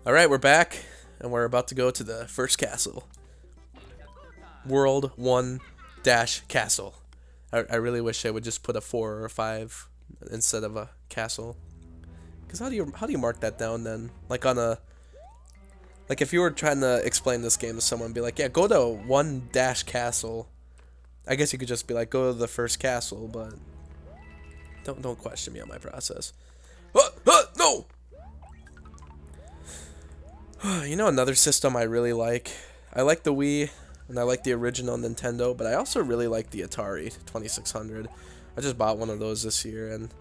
Alright, we're back, and we're about to go to the first castle. World 1 dash castle. I really wish I would just put a 4 or a 5 instead of a castle. Because how do you mark that down then? Like on a... Like if you were trying to explain this game to someone, be like, yeah, go to 1 dash castle. I guess you could just be like, go to the first castle, but... Don't question me on my process. No! You know another system I really like? I like the Wii, and I like the original Nintendo, but I also really like the Atari 2600. I just bought one of those this year, and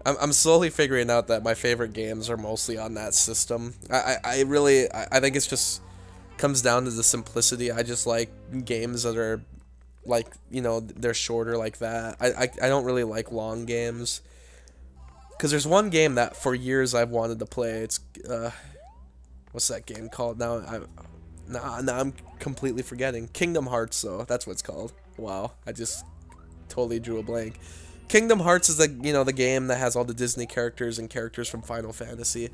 I'm slowly figuring out that my favorite games are mostly on that system. I think it's just comes down to the simplicity. I just like games that are like, you know, they're shorter like that. I don't really like long games. Because there's one game that for years I've wanted to play. It's what's that game called? Now I'm completely forgetting. Kingdom Hearts, though. That's what it's called. Wow, I just totally drew a blank. Kingdom Hearts is the game that has all the Disney characters and characters from Final Fantasy.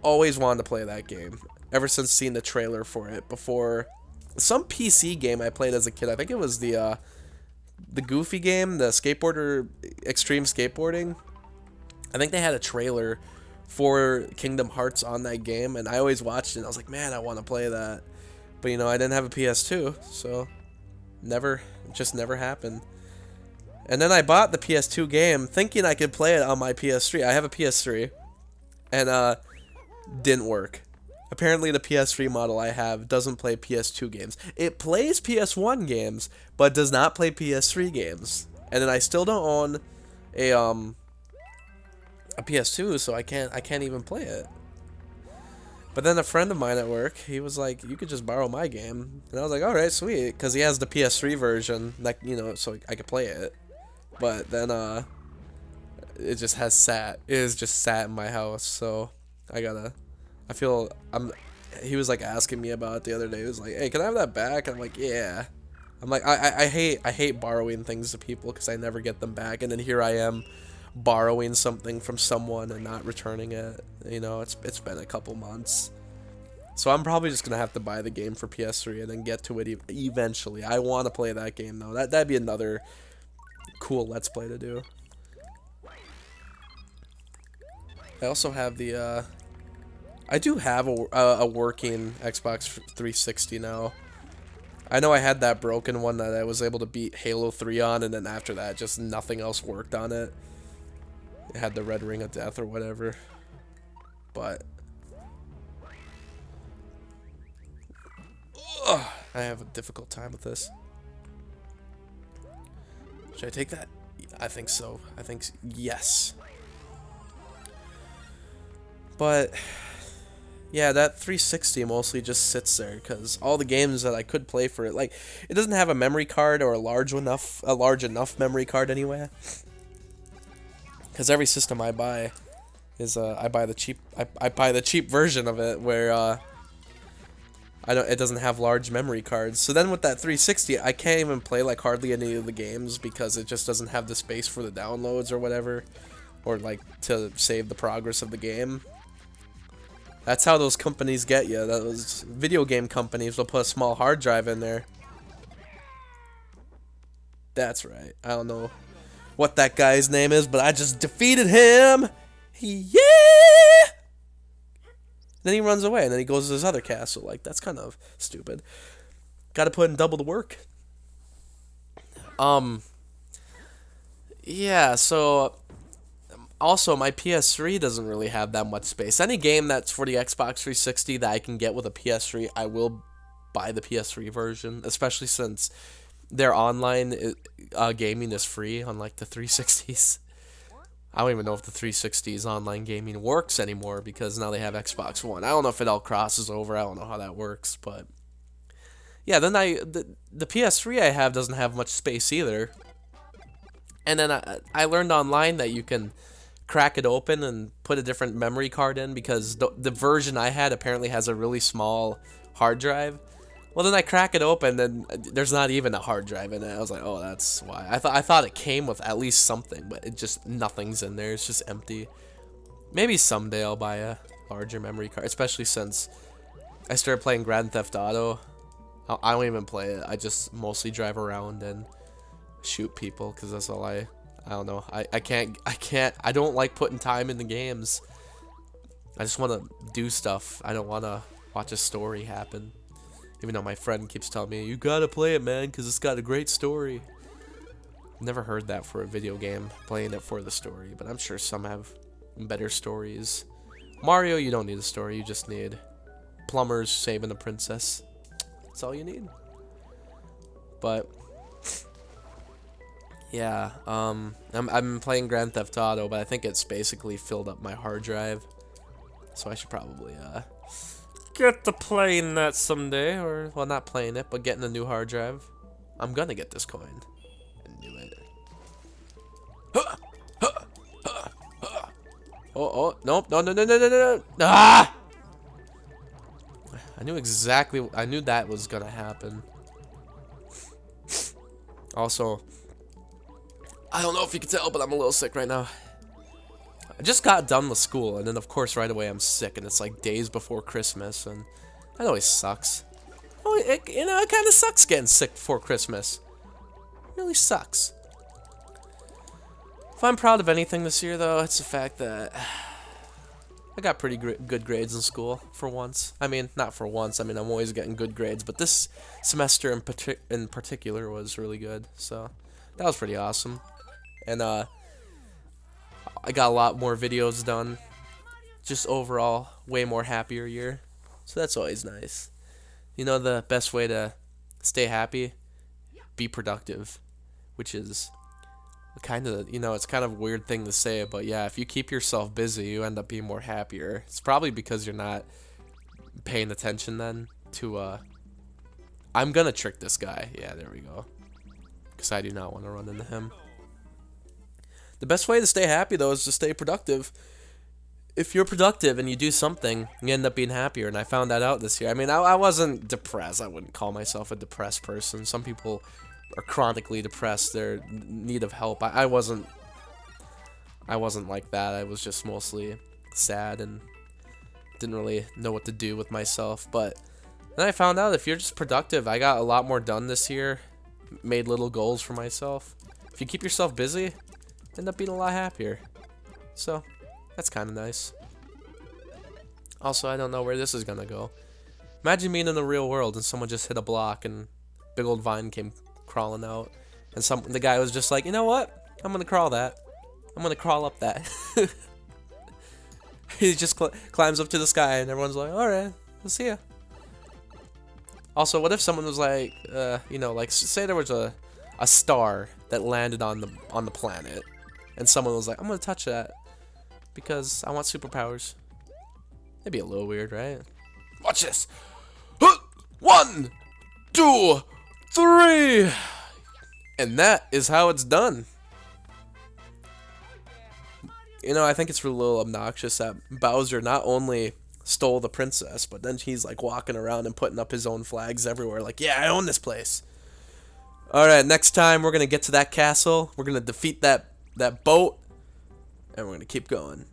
Always wanted to play that game. Ever since seeing the trailer for it before. Some PC game I played as a kid. I think it was the Goofy game, the skateboarder, Extreme Skateboarding. I think they had a trailer for Kingdom Hearts on that game, and I always watched it, and I was like, man, I want to play that. But, you know, I didn't have a PS2, so just never happened. And then I bought the PS2 game, thinking I could play it on my PS3. I have a PS3, and, didn't work. Apparently, the PS3 model I have doesn't play PS2 games. It plays PS1 games, but does not play PS3 games. And then I still don't own a PS2, so I can't even play it. But then a friend of mine at work, he was like, you could just borrow my game. And I was like, alright, sweet, because he has the PS3 version, like, you know, so I could play it. But then it just has sat. It is just sat in my house, so he was like asking me about it the other day. He was like, hey, can I have that back? And I'm like, yeah. I'm like, I hate borrowing things to people because I never get them back, and then here I am borrowing something from someone and not returning it. You know, it's been a couple months, so I'm probably just gonna have to buy the game for PS3 and then get to it eventually. I want to play that game though. That'd be another cool Let's Play to do. I also have the I do have a working Xbox 360 now. I know I had that broken one that I was able to beat Halo 3 on, and then after that just nothing else worked on it. It had the red ring of death or whatever. But I have a difficult time with this. Should I take that? I think so. I think yes. But yeah, that 360 mostly just sits there because all the games that I could play for it, like, it doesn't have a memory card or a large enough memory card anyway. Because every system I buy is I buy the cheap version of it where it doesn't have large memory cards. So then with that 360, I can't even play like hardly any of the games because it just doesn't have the space for the downloads or whatever, or like to save the progress of the game. That's how those companies get you. Those video game companies will put a small hard drive in there. That's right. I don't know what that guy's name is, but I just defeated him. Yeah. Then he runs away, and then he goes to his other castle. Like, that's kind of stupid. Got to put in double the work. Yeah. So, also my PS3 doesn't really have that much space. Any game that's for the Xbox 360 that I can get with a PS3, I will buy the PS3 version, especially since their online gaming is free, unlike the 360s. I don't even know if the 360's online gaming works anymore because now they have Xbox One. I don't know if it all crosses over. I don't know how that works, but yeah. Then the PS3 I have doesn't have much space either. And then I learned online that you can crack it open and put a different memory card in because the version I had apparently has a really small hard drive. Well, then I crack it open, and there's not even a hard drive in it. I was like, oh, that's why. I thought it came with at least something, but it just nothing's in there. It's just empty. Maybe someday I'll larger memory card, especially since I started playing Grand Theft Auto. I don't even play it. I just mostly drive around and shoot people because that's all I don't know. I don't like putting time in the games. I just want to do stuff. I don't want to watch a story happen. Even though my friend keeps telling me, you gotta play it, man, because it's got a great story. I've never heard that for a video game, playing it for the story, but I'm sure some have better stories. Mario, you don't need a story, you just need plumbers saving a princess. That's all you need. But yeah, I'm playing Grand Theft Auto, but I think it's basically filled up my hard drive. So I should probably get to playing that someday, or well, not playing it, but getting a new hard drive. I'm gonna get this coin. I knew it. Oh, nope, no. Ah! I knew that was gonna happen. Also, I don't know if you can tell, but I'm a little sick right now. I just got done with school, and then of course right away I'm sick, and it's like days before Christmas, and that always sucks. Oh, it kind of sucks getting sick before Christmas. It really sucks. If I'm proud of anything this year, though, it's the fact that I got pretty good grades in school for once. I mean, not for once. I mean, I'm always getting good grades, but this semester in particular was really good. So that was pretty awesome. And I got a lot more videos done. Just overall, way more happier year. So that's always nice. You know, the best way to stay happy? Be productive. Which is kind of, it's kind of a weird thing to say, but yeah, if you keep yourself busy, you end up being more happier. It's probably because you're not paying attention then to, I'm gonna trick this guy. Yeah, there we go. Because I do not want to run into him. The best way to stay happy, though, is to stay productive. If you're productive and you do something, you end up being happier, and I found that out this year. I mean, I wasn't depressed. I wouldn't call myself a depressed person. Some people are chronically depressed. They're in need of help. I wasn't like that. I was just mostly sad and didn't really know what to do with myself. But then I found out if you're just productive, I got a lot more done this year. Made little goals for myself. If you keep yourself busy, end up being a lot happier. So that's kind of nice. Also, I don't know where this is gonna go. Imagine being in the real world and someone just hit a block and big old vine came crawling out, and the guy was just like, you know what? I'm gonna crawl that. I'm gonna crawl up that. He just climbs up to the sky, and everyone's like, all right, we'll see ya. Also, what if someone was like, like say there was a star that landed on the planet, and someone was like, I'm gonna touch that because I want superpowers. That'd be a little weird, right? Watch this. 1, 2, 3, and that is how it's done. I think it's a little obnoxious that Bowser not only stole the princess, but then he's like walking around and putting up his own flags everywhere, like, yeah, I own this place. Alright, next time we're gonna get to that castle, we're gonna defeat that boat, and we're gonna keep going.